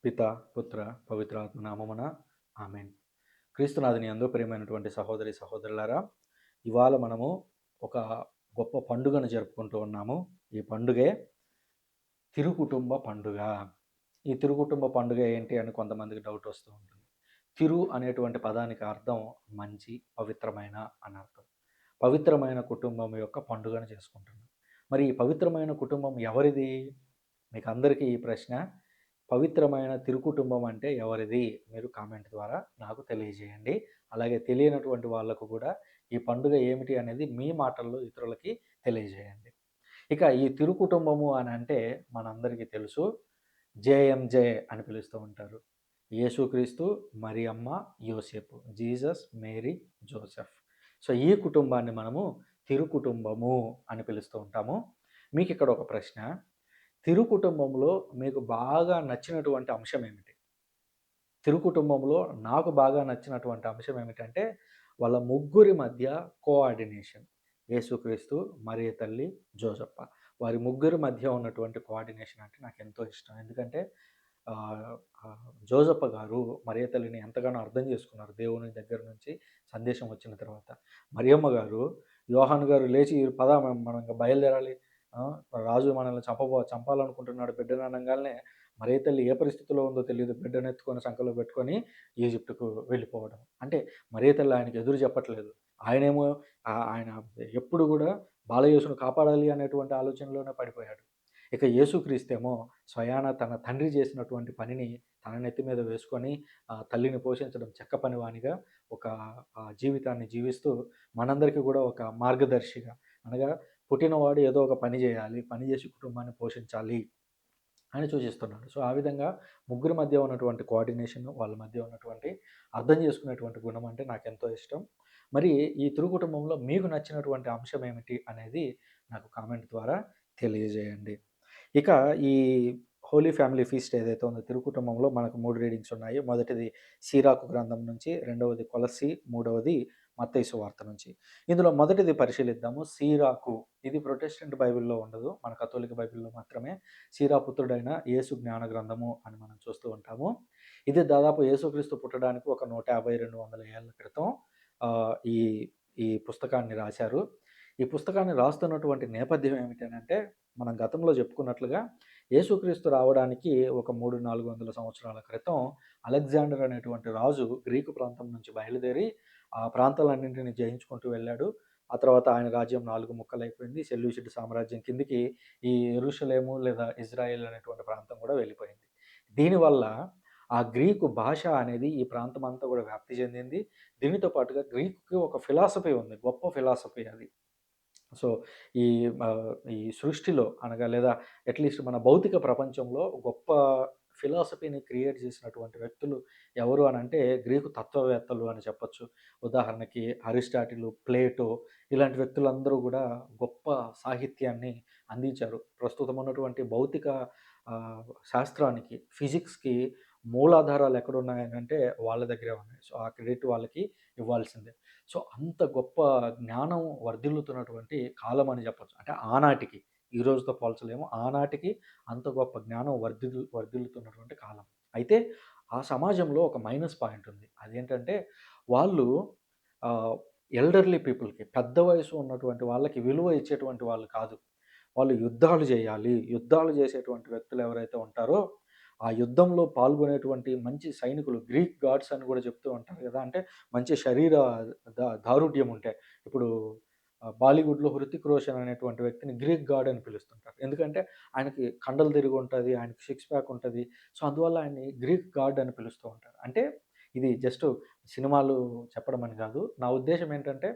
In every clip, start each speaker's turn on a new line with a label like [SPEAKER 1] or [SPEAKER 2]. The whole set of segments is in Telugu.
[SPEAKER 1] పిత, పుత్ర, పవిత్రాత్మ నామమున ఆమేన్. క్రీస్తునాథుని యందు ప్రియమైనటువంటి సహోదరి సహోదరులారా, ఇవాళ మనము ఒక గొప్ప పండుగను జరుపుకుంటూ ఉన్నాము. ఈ పండుగే తిరుకుటుంబ పండుగ. ఈ తిరుకుటుంబ పండుగ ఏంటి అని కొంతమందికి డౌట్ వస్తూ ఉంటుంది. తిరు అనేటువంటి పదానికి అర్థం మంచి, పవిత్రమైన అని అర్థం. పవిత్రమైన కుటుంబం యొక్క పండుగను చేసుకుంటున్నాం. మరి ఈ పవిత్రమైన కుటుంబం ఎవరిది? మీకందరికీ ఈ ప్రశ్న. పవిత్రమైన తిరుకుటుంబం అంటే ఎవరిది? మీరు కామెంట్ ద్వారా నాకు తెలియజేయండి. అలాగే తెలియనటువంటి వాళ్ళకు కూడా ఈ పండుగ ఏమిటి అనేది మీ మాటల్లో ఇతరులకి తెలియజేయండి. ఇక ఈ తిరుకుటుంబము అనంటే మనందరికీ తెలుసు. జేఎంజే అని పిలుస్తూ ఉంటారు. యేసుక్రీస్తు, మరియమ్మ, యోసేపు. Jesus, Mary, Joseph. సో, ఈ కుటుంబాన్ని మనము తిరుకుటుంబము అని పిలుస్తూ ఉంటాము. మీకిక్కడ ఒక ప్రశ్న. తిరుకుటుంబంలో మీకు బాగా నచ్చినటువంటి అంశం ఏమిటి? తిరుకుటుంబంలో నాకు బాగా నచ్చినటువంటి అంశం ఏమిటంటే, వాళ్ళ ముగ్గురి మధ్య కోఆర్డినేషన్. యేసుక్రీస్తు, మరియ తల్లి, జోసప్ప. వారి ముగ్గురి మధ్య ఉన్నటువంటి కోఆర్డినేషన్ అంటే నాకెంతో ఇష్టం. ఎందుకంటే ఆహ్, జోసప్ప గారు మరియ తల్లిని ఎంతగానో అర్థం చేసుకున్నారు దేవుని దగ్గర నుంచి సందేశం వచ్చిన తర్వాత. మరియమ్మ గారు, యోహాను గారు లేచి పద మనం ఇంక బయలుదేరాలి. ఆ! రాజు మనల్ని చంపాలనుకుంటున్నాడు బిడ్డని అనంగాల్నే మరియ తల్లి ఏ పరిస్థితిలో ఉందో తెలీదు. బిడ్డనెత్తుకొని సంకలో పెట్టుకొని ఈజిప్ట్‌కు వెళ్ళిపోవడం. అంటే మరియ తల్లి ఆయనకి ఎదురు చెప్పట్లేదు. ఆయనేమో ఆయన ఎప్పుడు గూడా బాలయేసును కాపాడాలి అనేటువంటి ఆలోచనలోనే పడిపోయాడు. ఇక యేసుక్రీస్తేమో స్వయాన తన తండ్రి చేసినటువంటి పనిని తన నెత్తి మీద వేసుకొని తల్లిని పోషించడం చెక్క పనివానిగా ఒక జీవితాన్ని జీవిస్తూ మనందరికీ గూడా ఒక మార్గదర్శిగా అనగా పుట్టినవాడు ఏదో ఒక పని జేయాలి. పని జేసి కుటుంబాన్ని పోషించాలి అని సూచిస్తున్నాడు. సో, ఆ విధంగా ముగ్గురి మధ్య ఉన్నటువంటి కోఆర్డినేషన్, వాళ్ళ మధ్య ఉన్నటువంటి అర్థం చేసుకునేటువంటి గుణం అంటే నాకెంతో ఇష్టం. మరి ఈ తిరు కుటుంబంలో మీకు నచ్చినటువంటి అంశం ఏమిటి అనేది నాకు కామెంట్ ద్వారా తెలియజేయండి. ఇక ఈ హోలీ ఫ్యామిలీ ఫీస్ట్ ఏదైతే ఉందో తిరుకుటుంబంలో మనకు 3 రీడింగ్స్ ఉన్నాయి. మొదటిది సీరాకు గ్రంథం నుంచి, రెండవది కొలస్సి, మూడవది మత్తయి సువార్త నుంచి. ఇందులో మొదటిది పరిశీలిద్దాము. సీరాకు ఇది ప్రొటెస్టెంట్ బైబిల్‌లో ఉండదు. మన కథోలిక బైబిల్‌లో మాత్రమే సీరా పుత్రుడైన యేసు జ్ఞాన గ్రంథము అని మనం చూస్తూ ఉంటాము. ఇది దాదాపు యేసుక్రీస్తు పుట్టడానికి ఒక 150, 200 ఏళ్ల క్రితం ఈ ఈ పుస్తకాన్ని రాశారు. ఈ పుస్తకాన్ని రాస్తున్నటువంటి నేపథ్యం ఏమిటనంటే మనం గతంలో చెప్పుకున్నట్లుగా యేసుక్రీస్తు రావడానికి ఒక 3, 400 సంవత్సరాల క్రితం అలెగ్జాండర్ అనేటువంటి రాజు గ్రీకు ప్రాంతం నుంచి బయలుదేరి ఆ ప్రాంతాలన్నింటిని జయించుకుంటూ వెళ్ళాడు. ఆ తర్వాత ఆయన రాజ్యం 4 ముక్కలైపోయింది. సెల్యూసిడ్ సామ్రాజ్యం కిందకి ఈ యెరూషలేము లేదా ఇజ్రాయెల్ అనేటువంటి ప్రాంతం కూడా వెళ్ళిపోయింది. దీనివల్ల ఆ గ్రీకు భాష అనేది ఈ ప్రాంతమంతా కూడా వ్యాప్తి చెందింది. దీనితో పాటుగా గ్రీక్‌కి ఒక ఫిలాసఫీ ఉంది. గొప్ప ఫిలాసఫీ అది. సో, ఈ ఈ సృష్టిలో అనగా లేదా అట్‌లీస్ట్ మన భౌతిక ప్రపంచంలో గొప్ప ఫిలాసఫీని క్రియేట్ చేసినటువంటి వ్యక్తులు ఎవరు అనంటే గ్రీకు తత్వవేత్తలు అని చెప్పొచ్చు. ఉదాహరణకి అరిస్టాటిలు, ప్లేటో ఇలాంటి వ్యక్తులందరూ గూడా గొప్ప సాహిత్యాన్ని అందించారు. ప్రస్తుతం ఉన్నటువంటి భౌతిక శాస్త్రానికి, ఫిజిక్స్‌కి మూలాధారాలు ఎక్కడున్నాయనంటే వాళ్ళ దగ్గరే ఉన్నాయి. సో, ఆ క్రెడిట్ వాళ్ళకి ఇవ్వాల్సిందే. సో, అంత గొప్ప జ్ఞానం వర్ధిల్లుతున్నటువంటి కాలం అని చెప్పొచ్చు. అంటే ఆనాటికి, ఈ రోజుతో పోల్చలేము. ఆనాటికి అంత గొప్ప జ్ఞానం వర్ధిల్లుతున్నటువంటి కాలం. అయితే ఆ సమాజంలో ఒక మైనస్ పాయింట్ ఉంది. అదేంటంటే వాళ్ళు ఆహ్, ఎల్డర్లీ పీపుల్‌కి పెద్ద వయసు ఉన్నటువంటి వాళ్ళకి విలువ ఇచ్చేటువంటి వాళ్ళు కాదు. వాళ్ళు యుద్ధాలు జేయాలి. యుద్ధాలు జేసేటువంటి వ్యక్తులు ఎవరైతే ఉంటారో, ఆ యుద్ధంలో పాల్గొనేటువంటి మంచి సైనికులు గ్రీక్ గాడ్స్ అని గూడా చెప్తూ ఉంటారు గదా! అంటే మంచి శరీర దారుఢ్యం ఉంటే. ఇప్పుడు బాలీవుడ్‌లో 'హృతిక్ రోషన్' అనేటువంటి వ్యక్తిని గ్రీక్ గాడ్ అని పిలుస్తుంటారు. ఎందుకంటే ఆయనకి కండలు తిరిగుంటది. ఆయనకి సిక్స్ ప్యాక్ ఉంటది. సో, అందువల్ల ఆయన్ని గ్రీక్ గాడ్ అని పిలుస్తూ ఉంటారు. అంటే ఇది జస్ట్ సినిమాలు చెప్పడం అని గాదు. నా ఉద్దేశ్యం ఏంటంటే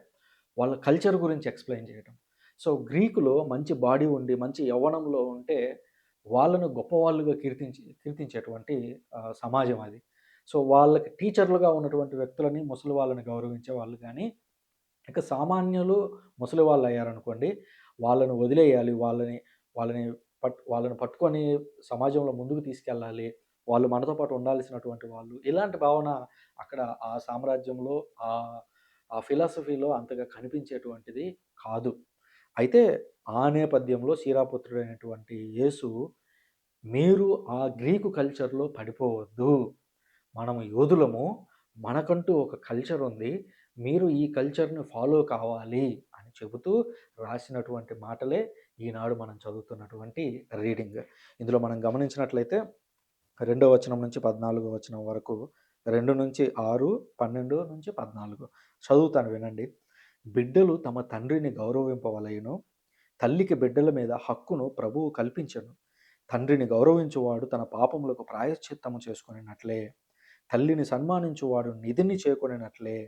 [SPEAKER 1] వాళ్ళ కల్చర్ గురించి ఎక్స్‌ప్లెయిన్ చేయటం. సో, గ్రీకులో మంచి బాడీ ఉండి, మంచి యవ్వనంలో ఉంటే వాళ్ళను గొప్పవాళ్ళుగా కీర్తించేటువంటి సమాజం అది. సో, వాళ్ళకి టీచర్లుగా ఉన్నటువంటి వ్యక్తులని, ముసలి వాళ్ళని గౌరవించేవాళ్ళు గానీ, ఇక సామాన్యులు ముసలి వాళ్ళయ్యారనుకోండి, వాళ్ళని వదిలేయాలి. వాళ్ళని వాళ్ళని పట్టుకొని సమాజంలో ముందుకు తీసుకెళ్ళాలి. వాళ్ళు మనతో పాటు ఉండాల్సినటువంటి వాళ్ళు. ఇలాంటి భావన అక్కడ ఆ సామ్రాజ్యంలో ఆ ఫిలాసఫీలో అంతగా కనిపించేటువంటిది కాదు. అయితే ఆ నేపథ్యంలో శీరాపుత్రుడైనటువంటి యేసు మీరు ఆ గ్రీకు కల్చర్‌లో పడిపోవద్దు. మనము యోధులము. మనకంటూ ఒక కల్చర్ ఉంది. మీరు ఈ కల్చర్‌ని ఫాలో కావాలి అని చెబుతూ రాసినటువంటి మాటలే ఈనాడు మనం చదువుతున్నటువంటి రీడింగ్. ఇందులో మనం గమనించినట్లయితే రెండో వచనం నుంచి 14 వచనం వరకు 2-6, 12-14 చదువుతాను వినండి. బిడ్డలు తమ తండ్రిని గౌరవింపవలెను. తల్లికి బిడ్డల మీద హక్కును ప్రభువు కల్పించెను. తండ్రిని గౌరవించువాడు తన పాపములకు ప్రాయశ్చిత్తము చేసుకొనినట్లే, తల్లిని సన్మానించువాడు నిధిని చేకొనినట్లే,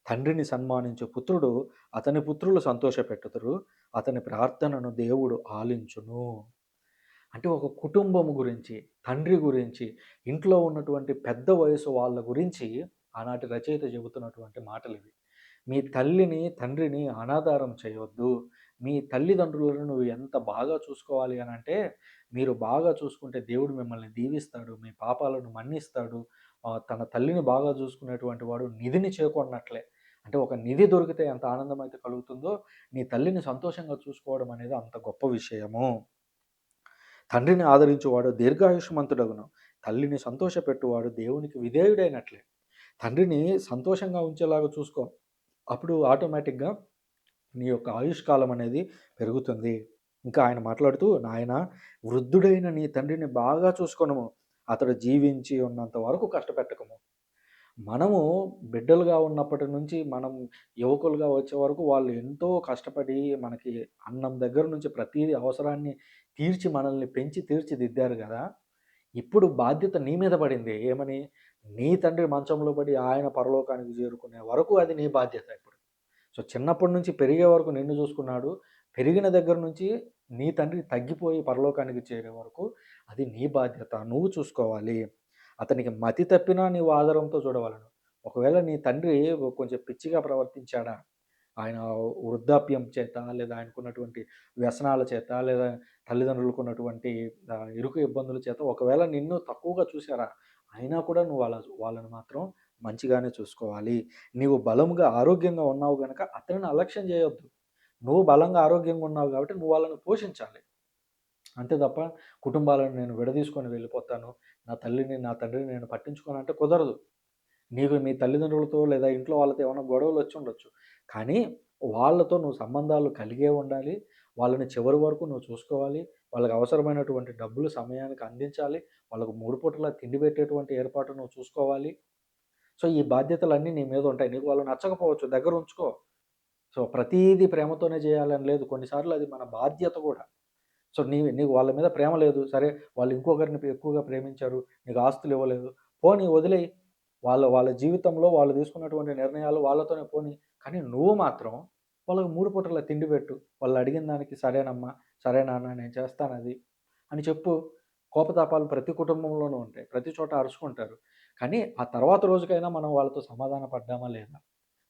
[SPEAKER 1] తండ్రిని సన్మానించు పుత్రుడు అతని పుత్రులు సంతోషపెట్టుదురు. అతని ప్రార్థనను దేవుడు ఆలించును. అంటే ఒక కుటుంబము గురించి, తండ్రి గురించి, ఇంట్లో ఉన్నటువంటి పెద్ద వయసు వాళ్ళ గురించి ఆనాటి రచయిత చెబుతున్నటువంటి మాటలివి. మీ తల్లిని, తండ్రిని అనాధారం చేయొద్దు. మీ తల్లిదండ్రులను నువ్వు ఎంత బాగా చూసుకోవాలి అనంటే, మీరు బాగా చూసుకుంటే దేవుడు మిమ్మల్ని దీవిస్తాడు. మీ పాపాలను మన్నిస్తాడు. తన తల్లిని బాగా చూసుకునేటువంటి వాడు నిధిని చేకొన్నట్లే. అంటే ఒక నిధి దొరికితే ఎంత ఆనందమైతే కలుగుతుందో, నీ తల్లిని సంతోషంగా చూసుకోవడం అనేది అంత గొప్ప విషయము. తండ్రిని ఆదరించువాడు దీర్ఘాయుష్మంతుడగును. తల్లిని సంతోషపెట్టువాడు దేవునికి విధేయుడైనట్లే. తండ్రిని సంతోషంగా ఉంచేలాగా చూసుకో. అప్పుడు ఆటోమేటిక్‌గా నీ యొక్క ఆయుష్కాలం అనేది పెరుగుతుంది. ఇంకా ఆయన మాట్లాడుతూ, "నాయనా వృద్ధుడైన నీ తండ్రిని బాగా చూసుకొనుము. అతడు జీవించి ఉన్నంత వరకు కష్టపెట్టకుము." మనము బిడ్డలుగా ఉన్నప్పటి నుంచి మనం యువకులుగా వచ్చే వరకు వాళ్ళు ఎంతో కష్టపడి మనకి అన్నం దగ్గర నుంచి ప్రతీది అవసరాన్ని తీర్చి మనల్ని పెంచి తీర్చిదిద్దారు గదా! ఇప్పుడు బాధ్యత నీ మీద పడింది. ఏమని? నీ తండ్రి మంచంలో పడి ఆయన పరలోకానికి చేరుకునే వరకు అది నీ బాధ్యత ఇప్పుడు. సో, చిన్నప్పటి నుంచి పెరిగే వరకు నిన్ను చూసుకున్నాడు. పెరిగిన దగ్గర నుంచి నీ తండ్రి తగ్గిపోయి పరలోకానికి చేరే వరకు అది నీ బాధ్యత. నువ్వు చూసుకోవాలి. అతనికి మతి తప్పినా నీవు ఆదరంతో చూడవలెను. ఒకవేళ నీ తండ్రి కొంచెం పిచ్చిగా ప్రవర్తించాడా? ఆయన వృద్ధాప్యం చేత లేదా ఆయనకున్నటువంటి వ్యసనాల చేత లేదా తల్లిదండ్రులకున్నటువంటి ఇరుకు ఇబ్బందుల చేత ఒకవేళ నిన్ను తక్కువగా చూసారా? అయినా కూడా నువ్వు వాళ్ళని మాత్రం మంచిగానే చూసుకోవాలి. నీవు బలముగా, ఆరోగ్యంగా ఉన్నావు గనక అతనిని అలక్ష్యం చేయొద్దు. నువ్వు బలంగా, ఆరోగ్యంగా ఉన్నావు కాబట్టి నువ్వు వాళ్ళని పోషించాలి. అంతే తప్ప కుటుంబాలను నేను విడదీసుకొని వెళ్ళిపోతాను. నా తల్లిని, నా తండ్రిని నేను పట్టించుకోనంటే కుదరదు. నీకు మీ తల్లిదండ్రులతో లేదా ఇంట్లో వాళ్ళతో ఏమన్నా గొడవలొచ్చుండొచ్చు. కానీ వాళ్ళతో నువ్వు సంబంధాలు కలిగే ఉండాలి. వాళ్ళని చివరి వరకు నువ్వు చూసుకోవాలి. వాళ్ళకి అవసరమైనటువంటి డబ్బులు సమయానికి అందించాలి. వాళ్ళకు 3 పూటలా తిండి పెట్టేటువంటి ఏర్పాటు నువ్వు చూసుకోవాలి. సో, ఈ బాధ్యతలన్నీ నీ మీద ఉంటాయి. నీకు వాళ్ళు నచ్చకపోవచ్చు దగ్గరుంచుకో. సో, ప్రతీదీ ప్రేమతోనే చేయాలని లేదు. కొన్నిసార్లు అది మన బాధ్యత గూడా. సో, నీకు వాళ్ళ మీద ప్రేమ లేదు. సరే వాళ్ళు ఇంకొకరిని ఎక్కువగా ప్రేమించారు. నీకు ఆస్తులు ఇవ్వలేదు. పోనీ వదిలేయి. వాళ్ళ వాళ్ళ జీవితంలో వాళ్ళు తీసుకున్నటువంటి నిర్ణయాలు వాళ్ళతోనే పోనీ. కానీ నువ్వు మాత్రం వాళ్ళకి 3 పూటల తిండి పెట్టు. వాళ్ళు అడిగిన దానికి సరేనమ్మా, సరే నాన్న నేను చేస్తానది అని చెప్పు. కోపతాపాలు ప్రతి కుటుంబంలోనూ ఉంటాయి. ప్రతి చోట అరుచుకుంటారు. కానీ ఆ తర్వాత రోజుకైనా మనం వాళ్ళతో సమాధాన పడ్డామా లేదా?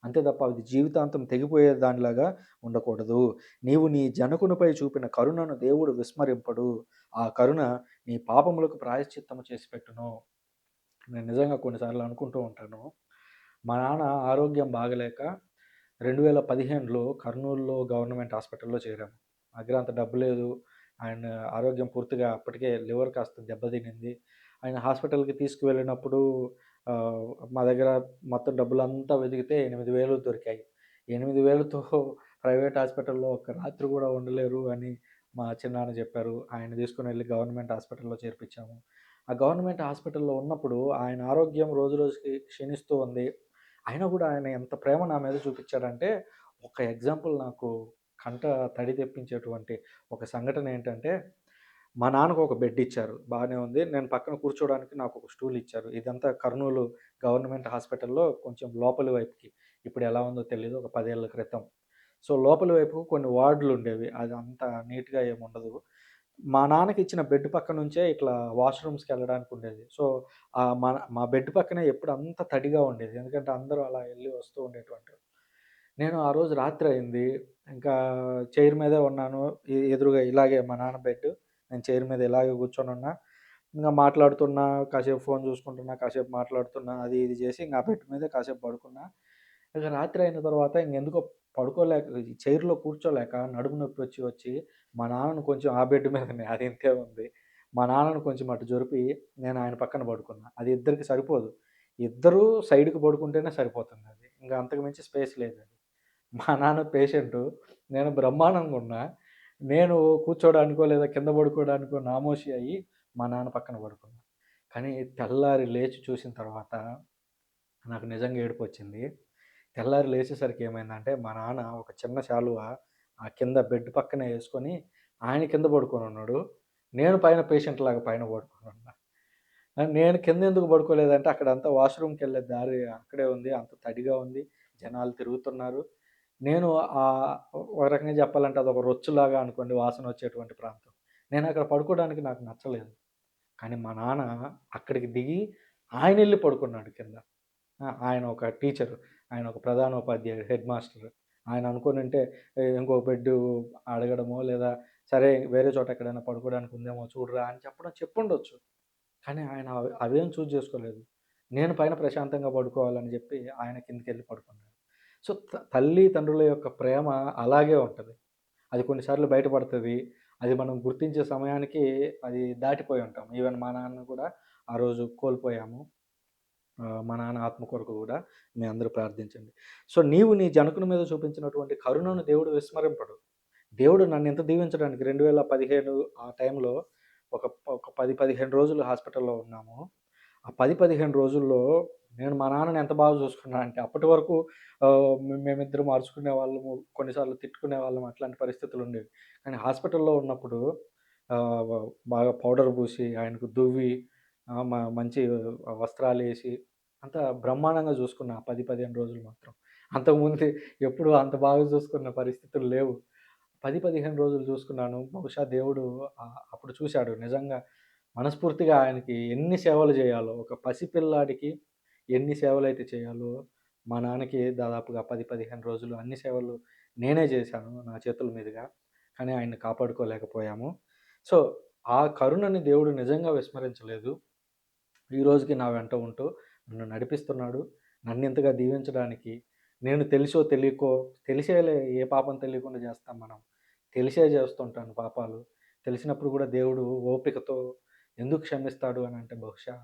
[SPEAKER 1] అంతే తప్ప అది జీవితాంతం తెగిపోయే దానిలాగా ఉండకూడదు. నీవు నీ జనకునిపై చూపిన కరుణను దేవుడు విస్మరింపడు. ఆ కరుణ నీ పాపములకు ప్రాయశ్చిత్తము చేసి పెట్టును. నేను నిజంగా కొన్నిసార్లు అనుకుంటూ ఉంటాను. మా నాన్న ఆరోగ్యం బాగలేక 2015లో కర్నూలులో గవర్నమెంట్ హాస్పిటల్‌లో చేరాము. మా దగ్గర అంత డబ్బు లేదు. ఆయన ఆరోగ్యం పూర్తిగా అప్పటికే లివర్ కాస్త దెబ్బతినింది. ఆయన హాస్పిటల్‌కి తీసుకువెళ్ళినప్పుడు మా దగ్గర మొత్తం డబ్బులంతా వెతికితే 8,000 దొరికాయి. 8,000తో ప్రైవేట్ హాస్పిటల్‌లో ఒక్క రాత్రి గూడా ఉండలేరు అని మా చిన్నాన్న జెప్పారు. ఆయన్ని తీసుకొనెళ్ళి గవర్నమెంట్ హాస్పిటల్‌లో చేర్పించాము. ఆ గవర్నమెంట్ హాస్పిటల్‌లో ఉన్నప్పుడు ఆయన ఆరోగ్యం రోజు రోజుకి క్షీణిస్తూ ఉంది. అయినా గూడా ఆయన ఎంత ప్రేమ నా మీద చూపిచ్చాడంటే, ఒక ఎగ్జాంపుల్ నాకు కంట తడి తెప్పించేటువంటి ఒక సంఘటన ఏంటంటే, మా నాన్నకు ఒక బెడ్ ఇచ్చారు. బానే ఉంది. నేను పక్కన కూర్చోవడానికి నాకొక స్టూల్ ఇచ్చారు. ఇదంతా కర్నూలు గవర్నమెంట్ హాస్పిటల్‌లో కొంచెం లోపలి వైపుకి. ఇప్పుడు ఎలా ఉందో తెలీదు. ఒక 10 ఏళ్ల క్రితం. సో, లోపలి వైపు కొన్ని వార్డులుండేవి. అది అంత నీట్‌గా ఏముండదు. మా నాన్నకిచ్చిన బెడ్ పక్క నుంచే ఇట్లా వాష్‌రూమ్స్‌కెళ్ళడానికి ఉండేది. సో, మా బెడ్ పక్కనే ఎప్పుడు అంత తడిగా ఉండేది. ఎందుకంటే అందరూ అలా ఎళ్లి వస్తూ ఉండేటువంటివారు. నేను ఆ రోజు రాత్రి అయింది. ఇంకా చైర్ మీదే ఉన్నాను. ఎదురుగా ఇలాగే మా నాన్న బెడ్. నేను చైర్ మీద ఇలాగే కూర్చొనున్నా. ఇంగ మాట్లాడుతున్నా, కాసేపు ఫోన్ చూసుకుంటున్నా, కాసేపు మాట్లాడుతున్నా, అది ఇది చేసి ఇంగ ఆ బెడ్ మీదే కాసేపు పడుకున్నా. ఇక రాత్రి అయిన తర్వాత ఇంగెందుకో పడుకోలేక ఈ చైర్‌లో కూర్చోలేక నడుము నొప్పి వచ్చి మా నాన్నను కొంచెం ఆ బెడ్ మీదనే అది ఇంతే ఉంది. మా నాన్నను కొంచెం అటు జరిపి నేను ఆయన పక్కన పడుకున్నా. అది ఇద్దరికి సరిపోదు. ఇద్దరూ సైడ్‌కి పడుకుంటేనే సరిపోతుందది. ఇంక అంతకు మించి స్పేస్ లేదది. మా నాన్న పేషెంటు. నేను బ్రహ్మాండంగున్నా. నేను కూర్చోడానికో, లేదా కింద పడుకోవడానికో నామోషి అయ్యి మా నాన్న పక్కన పడుకున్నా. కానీ తెల్లారి లేచి చూసిన తర్వాత నాకు నిజంగా ఏడుపొచ్చింది. తెల్లారి లేచేసరికి ఏమైందంటే, మా నాన్న ఒక చిన్న శాలువ ఆ కింద బెడ్ పక్కనే యేసుకొని, ఆయన కింద పడుకొనున్నాడు. నేను పైన పేషెంట్‌లాగా పైన పడుకొనున్నా. నేను కిందెందుకు పడుకోలేదంటే, అక్కడంతా వాష్‌రూమ్‌కెళ్ళే దారి అక్కడే ఉంది. అంత తడిగా ఉంది. జనాలు తిరుగుతున్నారు. నేను ఒక రకంగా చెప్పాలంటే అదొక రొచ్చులాగా అనుకోండి వాసనొచ్చేటువంటి ప్రాంతం. నేనక్కడ పడుకోవడానికి నాకు నచ్చలేదు. కానీ మా నాన్న అక్కడికి దిగి ఆయనెళ్లి పడుకున్నాడు కింద. ఆయన ఒక టీచరు. ఆయన ఒక ప్రధానోపాధ్యాయుడు, హెడ్ మాస్టరు. ఆయన అనుకోనుంటే ఇంకో బెడ్డు అడగడమో, లేదా సరే వేరే చోట ఎక్కడైనా పడుకోవడానికి ఉందేమో చూడరా అని చెప్పుండొచ్చు. కానీ ఆయన అవేం చూజ్ చేసుకోలేదు. నేను పైన ప్రశాంతంగా పడుకోవాలని జెప్పి ఆయన కిందకెళ్ళి పడుకున్నాడు. సో, తల్లి, తండ్రుల యొక్క ప్రేమ అలాగే ఉంటది. అది కొన్నిసార్లు బయటపడతది. అది మనం గుర్తించే సమయానికి అది దాటిపోయి ఉంటాం. ఈవెన్ మా నాన్నని కూడా ఆ రోజు కోల్పోయాము. మా నాన్న ఆత్మ కొరకు గూడా మీ అందరూ ప్రార్థించండి. సో, నీవు నీ జనకుని మీద చూపించినటువంటి కరుణను దేవుడు విస్మరింపడు. దేవుడు నన్నింత దీవించడానికి 2015 ఆ టైంలో ఒక ఒక 10, 15 రోజులు హాస్పిటల్‌లో ఉన్నాము. ఆ 10, 15 రోజుల్లో నేను మా నాన్నని ఎంత బాగా చూసుకున్నా అంటే అప్పటి వరకు మేమిద్దరం అరుచుకునేవాళ్ళము, కొన్నిసార్లు తిట్టుకునేవాళ్ళం అట్లాంటి పరిస్థితులుండేవి. కానీ హాస్పిటల్‌లో ఉన్నప్పుడు ఆహ్, వ బాగా పౌడర్ పూసి, ఆయనకు దువ్వి మంచి వస్త్రాలేసి అంతా బ్రహ్మాండంగా చూసుకున్నా 10, 15 రోజులు మాత్రం. అంతకుముందు ఎప్పుడు అంత బాగా చూసుకున్న పరిస్థితులు లేవు. 10, 15 రోజులు చూసుకున్నాను. బహుశా దేవుడు అప్పుడు చూసాడు. నిజంగా మనస్ఫూర్తిగా ఆయనకి ఎన్ని సేవలు జేయాలో, ఒక పసిపిల్లాడికి ఎన్ని సేవలైతే చేయాలో, మా నాన్నకి దాదాపుగా 10, 15 రోజులు అన్ని సేవలు నేనే జేశాను నా చేతుల మీదుగా. కానీ ఆయన్ని కాపాడుకోలేకపోయాము. సో, ఆ కరుణని దేవుడు నిజంగా విస్మరించలేదు. ఈ రోజుకి నా వెంట ఉంటూ నన్ను నడిపిస్తున్నాడు. నన్నింతగా దీవించడానికి నేను తెలిసో తెలియకో తెలిసేలే ఏ పాపం తెలియకుండా చేస్తాం మనం. తెలిసే చేస్తుంటాను పాపాలు. తెలిసినప్పుడు కూడా దేవుడు ఓపికతో ఎందుకు క్షమిస్తాడు అనంటే బహుశా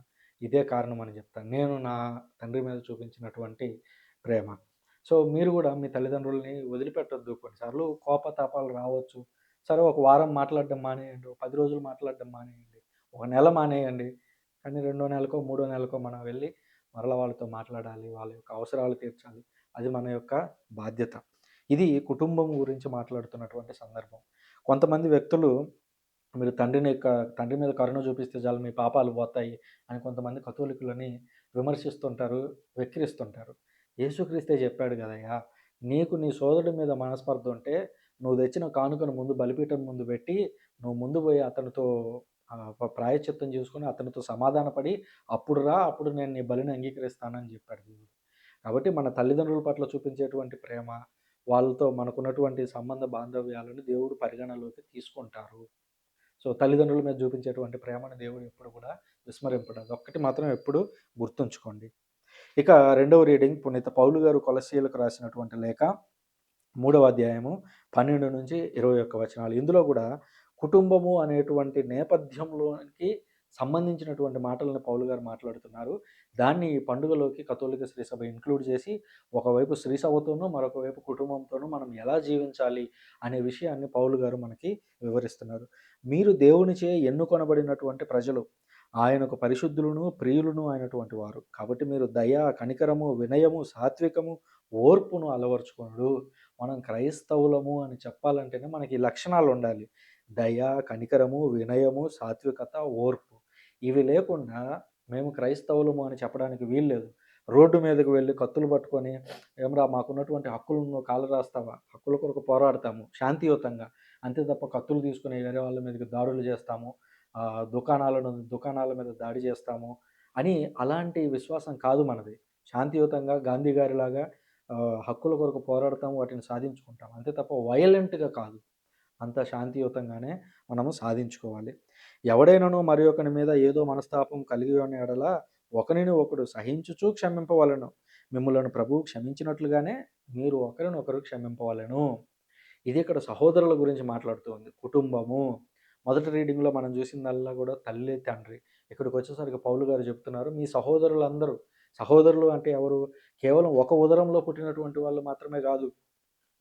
[SPEAKER 1] ఇదే కారణమని చెప్తాను. నేను నా తండ్రి మీద చూపించినటువంటి ప్రేమ. సో, మీరు గూడా మీ తల్లిదండ్రులని వదిలిపెట్టొద్దు. కొన్నిసార్లు కోపతాపాలు రావచ్చు. సరే ఒక వారం మాట్లాడడం మానేయండి. ఒక 10 రోజులు మాట్లాడడం మానేయండి. ఒక నెల మానేయండి. కానీ రెండో నెలకో, మూడో నెలకో మనం వెళ్ళి మరలా వాళ్ళతో మాట్లాడాలి. వాళ్ళ యొక్క అవసరాలు తీర్చాలి. అది మన యొక్క బాధ్యత. ఇది కుటుంబం గురించి మాట్లాడుతున్నటువంటి సందర్భం. కొంతమంది వ్యక్తులు మీరు తండ్రి మీద కరుణ చూపిస్తే చాలు మీ పాపాలు పోతాయి అని కొంతమంది కథోలికులని విమర్శిస్తుంటారు, వెక్కిరిస్తుంటారు. యేసుక్రీస్తే చెప్పాడు గదయ్యా! నీకు నీ సోదరుడి మీద మనస్పర్ధ ఉంటే నువ్వు తెచ్చిన కానుకను ముందు బలిపీఠం ముందు పెట్టి, నువ్వు ముందు పోయి అతనితో ప్రాయశ్చిత్తం చేసుకొని అతనితో సమాధానపడి అప్పుడు రా, అప్పుడు నేను నీ బలిని అంగీకరిస్తానని చెప్పాడు దేవుడు. కాబట్టి మన తల్లిదండ్రుల పట్ల చూపించేటువంటి ప్రేమ, వాళ్ళతో మనకున్నటువంటి సంబంధ బాంధవ్యాలను దేవుడు పరిగణలోకి తీసుకుంటారు. సో, తల్లిదండ్రుల మీద చూపించేటువంటి ప్రేమను దేవుడు ఎప్పుడు కూడా విస్మరింపడు. అదొక్కటి మాత్రం ఎప్పుడు గుర్తుంచుకోండి. ఇక రెండవ రీడింగ్ పునీత పౌలు గారు కొలస్సీయులకు రాసినటువంటి లేఖ, మూడవ అధ్యాయము 12-21 వచనాలు. ఇందులో గూడా కుటుంబము అనేటువంటి నేపథ్యంలోనికి సంబంధించినటువంటి మాటలను పౌలు గారు మాట్లాడుతున్నారు. దాన్ని ఈ పండుగలోకి కథోలిక శ్రీ సభ ఇంక్లూడ్ చేసి, ఒకవైపు శ్రీ సభతోనూ, మరొక వైపు కుటుంబంతోనూ మనం ఎలా జీవించాలి అనే విషయాన్ని పౌలు గారు మనకి వివరిస్తున్నారు. మీరు దేవునిచే ఎన్నుకొనబడినటువంటి ప్రజలు. ఆయనకు పరిశుద్ధులను, ప్రియులను అయినటువంటి వారు. కాబట్టి మీరు దయ, కనికరము, వినయము, సాత్వికము, ఓర్పును అలవరుచుకొనుడు. మనం క్రైస్తవులము అని చెప్పాలంటేనే మనకి ఈ లక్షణాలుండాలి. దయ, కనికరము, వినయము, సాత్వికత, ఓర్పు. ఇవి లేకుండా మేము క్రైస్తవులము అని చెప్పడానికి వీల్లేదు. రోడ్డు మీదకి వెళ్లి కత్తులు పట్టుకొని, "ఏమిరా మాకున్నటువంటి హక్కులను కాలరాస్తావా? హక్కుల కొరకు పోరాడతాము శాంతియుతంగా. అంతే తప్ప కత్తులు తీసుకొని వేరే వాళ్ళ మీదకి దాడులు చేస్తాము. దుకాణాల మీద దాడి చేస్తాము" అని అలాంటి విశ్వాసం కాదు మనది. శాంతియుతంగా గాంధీ గారిలాగా హక్కుల కొరకు పోరాడతాము, వాటిని సాధించుకుంటాం. అంతే తప్ప వయలెంట్‌గా కాదు. అంతా శాంతియుతంగానే మనము సాధించుకోవాలి. ఎవడైనను మరి ఒకని మీద ఏదో మనస్తాపం కలిగి ఉన్న యెడల ఒకనిని ఒకడు సహించుచు క్షమింపవలెను. మిమ్ములను ప్రభువు క్షమించినట్లుగానే మీరు ఒకరినొకరు క్షమింపవలెను. ఇది ఇక్కడ సహోదరుల గురించి మాట్లాడుతూ ఉంది. కుటుంబము. మొదటి రీడింగ్‌లో మనం చూసిందల్లా కూడా తల్లి, తండ్రి. ఇక్కడికొచ్చేసరికి పౌలు గారు చెప్తున్నారు, మీ సహోదరులందరూ, సహోదరులు అంటే ఎవరు? కేవలం ఒక ఉదరంలో పుట్టినటువంటి వాళ్ళు మాత్రమే కాదు.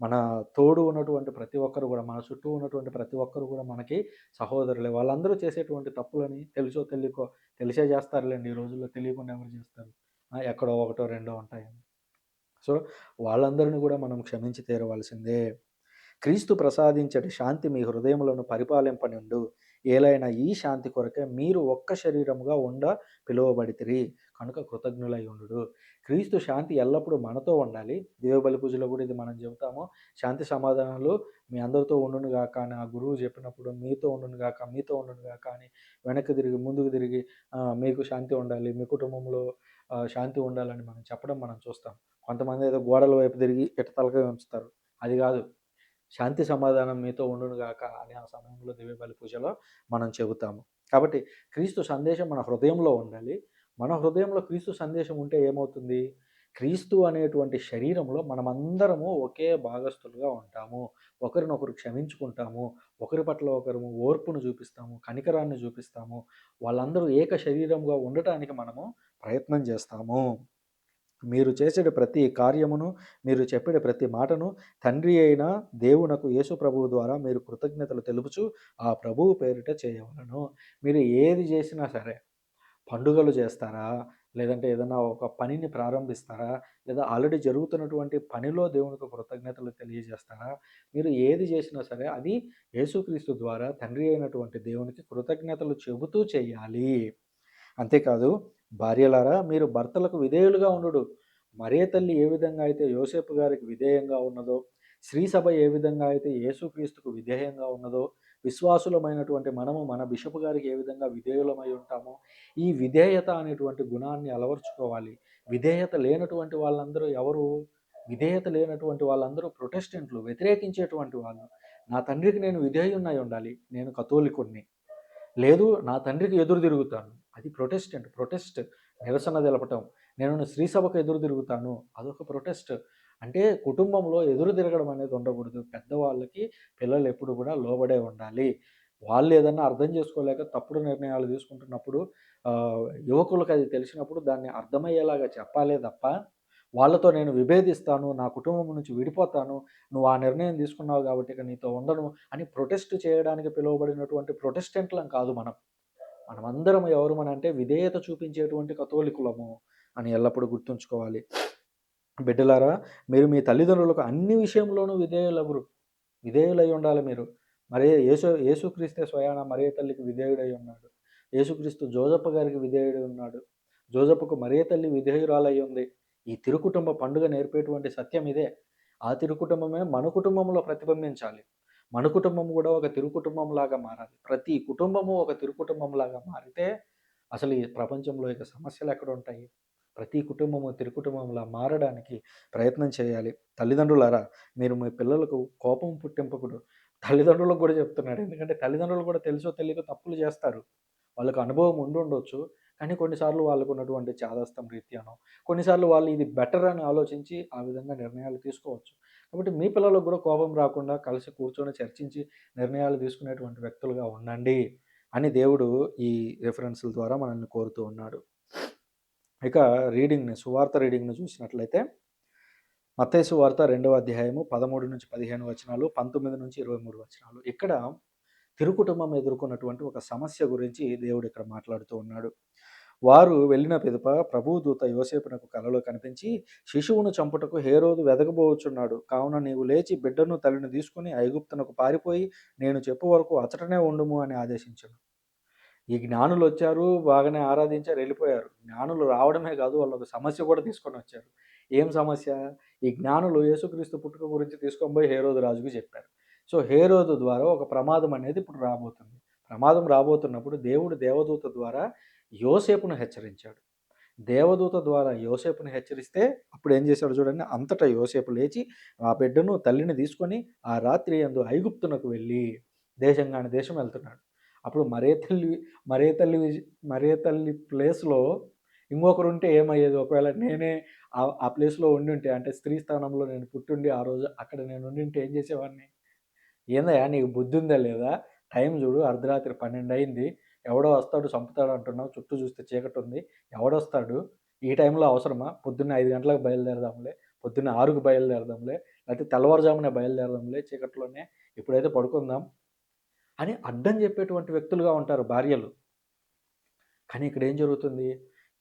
[SPEAKER 1] మన తోడు ఉన్నటువంటి ప్రతి ఒక్కరు గూడా, మన చుట్టూ ఉన్నటువంటి ప్రతి ఒక్కరు గూడా మనకి సహోదరులే. వాళ్ళందరూ చేసేటువంటి తప్పులని తెలుసో తెలియకో, తెలిసే చేస్తారులెండి. ఈ రోజుల్లో తెలియకుండా ఎవరు చేస్తారు? ఎక్కడో ఒకటో రెండో ఉంటాయని. సో, వాళ్ళందరిని గూడా మనం క్షమించి తీరవలసిందే. క్రీస్తు ప్రసాదించటి శాంతి మీ హృదయములను పరిపాలింపనిండు. ఏలైన ఈ శాంతి కొరకే మీరు ఒక్క శరీరముగా పిలువబడితిరి. కనుక కృతజ్ఞులై ఉండుడు. క్రీస్తు శాంతి ఎల్లప్పుడూ మనతో ఉండాలి. దివ్యబలి పూజలో కూడా ఇది మనం చెబుతాము. శాంతి సమాధానాలు మీ అందరితో ఉండును గాక అని ఆ గురువు చెప్పినప్పుడు మీతో ఉండును గాక, మీతో ఉండును గాక అని వెనక్కి తిరిగి, ముందుకు తిరిగి మీకు శాంతి ఉండాలి, మీ కుటుంబంలో శాంతి ఉండాలని మనం చెప్పడం మనం చూస్తాం. కొంతమంది ఏదో గోడల వైపు తిరిగి ఇట్ట తలకాయ ఉంచుతారు. అది గాదు. శాంతి సమాధానం మీతో ఉండును గాక అని ఆ సమయంలో దివ్యబలి పూజలో మనం చెబుతాము. కాబట్టి క్రీస్తు సందేశం మన హృదయంలో ఉండాలి. మన హృదయంలో క్రీస్తు సందేశం ఉంటే ఏమవుతుంది? క్రీస్తు అనేటువంటి శరీరంలో మనమందరము ఒకే భాగస్థులుగా ఉంటాము. ఒకరినొకరు క్షమించుకుంటాము. ఒకరి పట్ల ఒకరము ఓర్పును చూపిస్తాము. కనికరాన్ని చూపిస్తాము. వాళ్ళందరూ ఏక శరీరంగా ఉండటానికి మనము ప్రయత్నం చేస్తాము. మీరు చేసేటి ప్రతి కార్యమును, మీరు చెప్పెడి ప్రతి మాటను తండ్రి అయిన దేవునకు యేసు ప్రభువు ద్వారా మీరు కృతజ్ఞతలు తెలుపుచు ఆ ప్రభువు పేరిట చేయవలెను. మీరు ఏది చేసినా సరే, పండుగలు చేస్తారా? లేదంటే ఏదన్నా ఒక పనిని ప్రారంభిస్తారా? లేదా ఆల్రెడీ జరుగుతున్నటువంటి పనిలో దేవునికి కృతజ్ఞతలు తెలియజేస్తారా? మీరు ఏది చేసినా సరే అది యేసుక్రీస్తు ద్వారా తండ్రి అయినటువంటి దేవునికి కృతజ్ఞతలు చెబుతూ చేయాలి. అంతేకాదు, భార్యలారా మీరు భర్తలకు విధేయులుగా ఉండుడు. మరియ తల్లి ఏ విధంగా అయితే యోసేపు గారికి విధేయంగా ఉన్నదో, శ్రీ సభ ఏ విధంగా అయితే యేసుక్రీస్తుకు విధేయంగా ఉన్నదో, విశ్వాసులమైనటువంటి మనము మన బిషప్ గారికి ఏ విధంగా విధేయులమై ఉంటామో, ఈ విధేయత అనేటువంటి గుణాన్ని అలవరుచుకోవాలి. విధేయత లేనటువంటి వాళ్ళందరూ ఎవరు? విధేయత లేనటువంటి వాళ్ళందరూ ప్రొటెస్టెంట్లు, వ్యతిరేకించేటువంటి వాళ్ళు. నా తండ్రికి నేను విధేయుడినై ఉండాలి. నేను కథోలికుడిని. లేదు, నా తండ్రికి ఎదురు తిరుగుతాను. అది ప్రొటెస్ట్ నిరసన తెలపటం. నేను శ్రీ సభకు ఎదురు తిరుగుతాను. అదొక ప్రొటెస్ట్. అంటే కుటుంబంలో ఎదురు తిరగడం అనేది ఉండకూడదు. పెద్దవాళ్ళకి పిల్లలు ఎప్పుడు కూడా లోబడే ఉండాలి. వాళ్ళు ఏదన్నా అర్థం చేసుకోలేక తప్పుడు నిర్ణయాలు తీసుకుంటున్నప్పుడు యువకులకు అది తెలిసినప్పుడు దాన్ని అర్థమయ్యేలాగా చెప్పాలే తప్ప, వాళ్ళతో నేను విభేదిస్తాను, నా కుటుంబం నుంచి విడిపోతాను, నువ్వు ఆ నిర్ణయం తీసుకున్నావు కాబట్టి ఇక నీతో ఉండను అని ప్రొటెస్ట్ చేయడానికి పిలువబడినటువంటి ప్రొటెస్టెంట్లం కాదు మనం. మనమందరం ఎవరమనంటే విధేయత చూపించేటువంటి కథోలికులము అని ఎల్లప్పుడూ గుర్తుంచుకోవాలి. బిడ్డలారా, మీరు మీ తల్లిదండ్రులకు అన్ని విషయంలోనూ విధేయులై ఉండాలి మీరు. మరి యేసుక్రీస్తే స్వయాన మరియ తల్లికి విధేయుడై ఉన్నాడు. యేసుక్రీస్తు జోజప్ప గారికి విధేయుడై ఉన్నాడు. జోజప్పకు మరియ తల్లి విధేయురాలై ఉంది. ఈ తిరుకుటుంబ పండుగ నేర్పేటువంటి సత్యం ఇదే. ఆ తిరుకుటుంబమే మన కుటుంబంలో ప్రతిబింబించాలి. మన కుటుంబం కూడా ఒక తిరుకుటుంబంలాగా మారాలి. ప్రతి కుటుంబము ఒక తిరుకుటుంబంలాగా మారితే అసలు ఈ ప్రపంచంలో ఇక సమస్యలెక్కడుంటాయి? ప్రతి కుటుంబము తిరుకుటుంబంలా మారడానికి ప్రయత్నం చేయాలి. తల్లిదండ్రులారా, మీరు మీ పిల్లలకు కోపం పుట్టింపకుడు. తల్లిదండ్రులకు గూడా చెప్తున్నాడు. ఎందుకంటే తల్లిదండ్రులు కూడా తెలుసో తెలియకో తప్పులు చేస్తారు. వాళ్ళకి అనుభవం ఉండుండొచ్చు. కానీ కొన్నిసార్లు వాళ్ళకున్నటువంటి చాదస్తం రీత్యానో, కొన్నిసార్లు వాళ్ళు ఇది బెటర్ అని ఆలోచించి ఆ విధంగా నిర్ణయాలు తీసుకోవచ్చు. కాబట్టి మీ పిల్లలకు గూడా కోపం రాకుండా కలిసి కూర్చొని చర్చించి నిర్ణయాలు తీసుకునేటువంటి వ్యక్తులుగా ఉండండి అని దేవుడు ఈ రిఫరెన్స్‌ల ద్వారా మనల్ని కోరుతూ ఉన్నాడు. ఇక సువార్త రీడింగ్‌ని చూసినట్లయితే మత్తయి సువార్త 2వ అధ్యాయము 13-15 వచనాలు, 19-23 వచనాలు. ఇక్కడ తిరుకుటుంబం ఎదుర్కొన్నటువంటి ఒక సమస్య గురించి దేవుడు ఇక్కడ మాట్లాడుతూ ఉన్నాడు. వారు వెళ్ళిన పిదప ప్రభువు దూత యోసేపునకు కలలో కనిపించి, శిశువును చంపుటకు హేరోదు వెదకబోచున్నాడు. కావున నీవు లేచి బిడ్డను తల్లిని తీసుకుని ఐగుప్తునకు పారిపోయి నేను చెప్పు వరకు అచటనే ఉండుము అని ఆదేశించాను. ఈ జ్ఞానులొచ్చారు, బాగానే ఆరాధించారు, వెళ్ళిపోయారు. జ్ఞానులు రావడమే కాదు, వాళ్ళొక సమస్య కూడా తీసుకొనొచ్చారు. ఏం సమస్య? ఈ జ్ఞానులు యేసుక్రీస్తు పుట్టుక గురించి తీసుకొని పోయి హేరోదు రాజుకి చెప్పారు. సో, హేరోదు ద్వారా ఒక ప్రమాదం అనేది ఇప్పుడు రాబోతుంది. ప్రమాదం రాబోతున్నప్పుడు దేవుడు దేవదూత ద్వారా యోసేపును హెచ్చరించాడు. దేవదూత ద్వారా యోసేపుని హెచ్చరిస్తే అప్పుడేం చేశాడో చూడండి. అంతటా యోసేపు లేచి ఆ బిడ్డను, తల్లిని తీసుకొని ఆ రాత్రి యందు ఐగుప్తునకు వెళ్ళి దేశం గాని దేశం వెళ్తున్నాడు. అప్పుడు మరే తల్లి ప్లేస్‌లో ఇంకొకరుంటే ఏమయ్యేది? ఒకవేళ నేనే ఆ ప్లేస్‌లో ఉండుంటే, అంటే స్త్రీ స్థానంలో నేను పుట్టుండి ఆ రోజు అక్కడ నేను ఉండుంటే ఏం చేసేవాడిని? ఏందయ్యా నీకు బుద్ధుందా లేదా? టైం చూడు అర్ధరాత్రి 12 అయింది. ఎవడో వస్తాడు చంపుతాడు అంటున్నావు. చుట్టూ చూస్తే చీకటుంది. ఎవడొస్తాడు? ఈ టైంలో అవసరమా? పొద్దున్నే 5 గంటలకు బయలుదేరదాంలే. పొద్దున్నే 6కి బయలుదేరదాంలే. లేకపోతే తెల్లవారుజామునే బయలుదేరదాంలే చీకట్లోనే. ఇప్పుడైతే పడుకుందాం అని అడ్డం చెప్పేటువంటి వ్యక్తులుగా ఉంటారు భార్యలు. కానీ ఇక్కడేం జరుగుతుంది?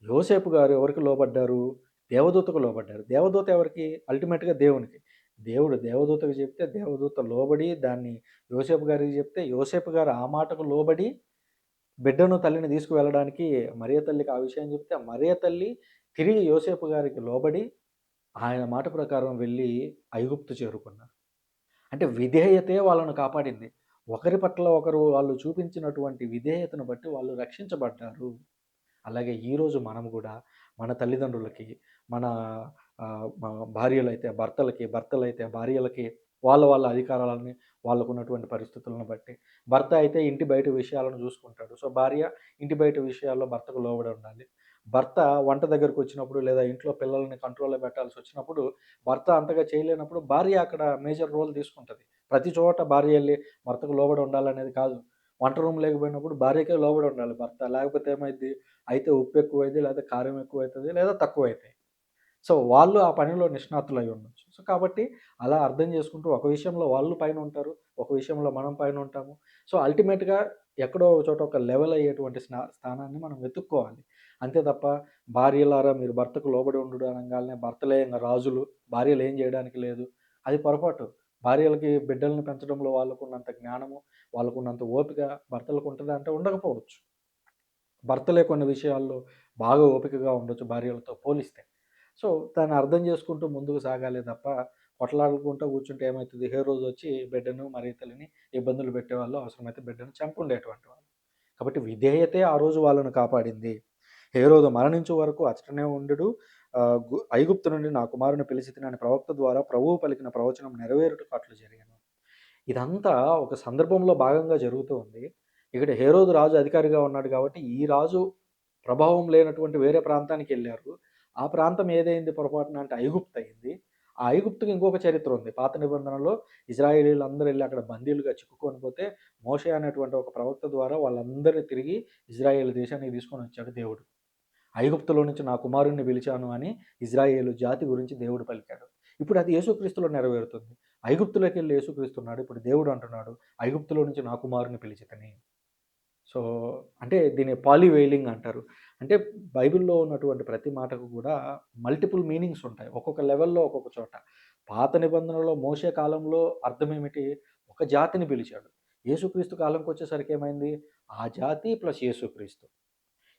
[SPEAKER 1] యోసేపు గారు ఎవరికి లోబడ్డారు? దేవదూతకు లోబడ్డారు. దేవదూత ఎవరికి? అల్టిమేట్‌గా దేవునికి. దేవుడు దేవదూతకు చెప్తే దేవదూత లోబడి దాన్ని యోసేపు గారికి చెప్తే యోసేపు గారు ఆ మాటకు లోబడి బిడ్డను, తల్లిని తీసుకువెళ్ళడానికి మరియ తల్లికి ఆ విషయం చెప్తే మరియ తల్లి తిరిగి యోసేపు గారికి లోబడి ఆయన మాట ప్రకారం వెళ్ళి ఐగుప్తు చేరుకున్నారు. అంటే విధేయతే వాళ్ళను కాపాడింది. ఒకరి పట్ల ఒకరు వాళ్ళు చూపించినటువంటి విధేయతను బట్టి వాళ్ళు రక్షించబడ్డారు. అలాగే ఈరోజు మనం గూడా మన తల్లిదండ్రులకి, మన భార్యలైతే భర్తలకి, భర్తలైతే భార్యలకి వాళ్ళ వాళ్ళ అధికారాలని, వాళ్ళకున్నటువంటి పరిస్థితులను బట్టి భర్త అయితే ఇంటి బయట విషయాలను చూసుకుంటాడు. సో, భార్య ఇంటి బయట విషయాల్లో భర్తకు లోబడి ఉండాలి. భర్త వంట దగ్గరకొచ్చినప్పుడు లేదా ఇంట్లో పిల్లల్ని కంట్రోల్‌లో పెట్టాల్సొచ్చినప్పుడు భర్త అంతగా చేయలేనప్పుడు భార్య అక్కడ మేజర్ రోల్ తీసుకుంటది. ప్రతి చోట భార్య ఎళ్లి భర్తకు లోబడి ఉండాలనేది కాదు. వంట రూమ్ లేకపోయినప్పుడు భార్యకే లోబడి ఉండాలి భర్త. లేకపోతే ఏమైద్ది? అయితే ఉప్పు ఎక్కువైద్ది, లేదా కారం ఎక్కువైతది, లేదా తక్కువైతాయి. సో, వాళ్ళు ఆ పనిలో నిష్ణాతులై ఉండొచ్చు. సో, కాబట్టి అలా అర్థం చేసుకుంటూ ఒక విషయంలో వాళ్ళు పైనుంటారు. ఒక విషయంలో మనం పైనుంటాము. సో, అల్టిమేట్‌గా ఎక్కడో ఒక చోట ఒక లెవెల్ అయ్యేటువంటి స్థానాన్ని మనం వెతుక్కోవాలి. అంతే తప్ప భార్యలారా మీరు భర్తకు లోబడి ఉండుడు అనంగాల్నే భర్తలే ఇంగ రాజులు, భార్యలేం జేయడానికి లేదు. అది పొరపాటు. భార్యలకి బిడ్డల్ని పెంచడంలో వాళ్ళకున్నంత జ్ఞానము, వాళ్ళకున్నంత ఓపిక భర్తలకుంటదా అంటే ఉండకపోవచ్చు. భర్తలే కొన్ని విషయాల్లో బాగా ఓపికగా ఉండొచ్చు భార్యలతో పోలిస్తే. సో, దాన్ని అర్థం చేసుకుంటూ ముందుకు సాగాలే తప్ప, కొట్లాడుకుంటూ కూర్చుంటే ఏమైతది? ఏ రోజొచ్చి బిడ్డను, మరి తల్లిని ఇబ్బందులు పెట్టేవాళ్ళు, అవసరమైతే బిడ్డను చంపుండేటువంటి వాళ్ళు. కాబట్టి విధేయతే ఆ రోజు వాళ్ళను కాపాడింది. హేరోదు మరణించు వరకు అచ్చటనే ఉండెడు. ఐగుప్తు నుండి నా కుమారుని పిలిచితిని అని ప్రవక్త ద్వారా ప్రభువు పలికిన ప్రవచనం నెరవేరుటకు అట్లు జరిగెను. ఇదంతా ఒక సందర్భంలో భాగంగా జరుగుతూ ఉంది. ఇక్కడ హేరోదు రాజు అధికారిగా ఉన్నాడు కాబట్టి, ఈ రాజు ప్రభావం లేనటువంటి వేరే ప్రాంతానికెళ్లారు. ఆ ప్రాంతం ఏదైంది పొరపాటున అంటే ఐగుప్తు అయింది. ఆ ఐగుప్తుకి ఇంకొక చరిత్ర ఉంది. పాత నిబంధనలో ఇజ్రాయేలీయులందరూ ఎళ్లి అక్కడ బందీలుగా చిక్కుకొని పోతే, మోషే అనేటువంటి ఒక ప్రవక్త ద్వారా వాళ్ళందరిని తిరిగి ఇజ్రాయేల్ దేశానికి తీసుకొనొచ్చాడు దేవుడు. ఐగుప్తులో నుంచి నా కుమారుడిని పిలిచాను అని ఇజ్రాయేలు జాతి గురించి దేవుడు పలికాడు. ఇప్పుడు అది యేసుక్రీస్తులో నెరవేరుతుంది. ఐగుప్తులోకెళ్ళి యేసుక్రీస్తున్నాడు. ఇప్పుడు దేవుడు అంటున్నాడు, ఐగుప్తులో నుంచి నా కుమారుడిని పిలిచితిని. సో, అంటే దీన్ని పాలీవెయిలింగ్ అంటారు. అంటే బైబిల్‌లో ఉన్నటువంటి ప్రతి మాటకు కూడా మల్టిపుల్ మీనింగ్స్ ఉంటాయి. ఒక్కొక్క లెవెల్‌లో ఒక్కొక్క చోట. పాత నిబంధనలో మోషే కాలంలో అర్థమేమిటి? ఒక జాతిని పిలిచాడు. యేసుక్రీస్తు కాలంకొచ్చేసరికి ఏమైంది? ఆ జాతి ప్లస్ యేసుక్రీస్తు.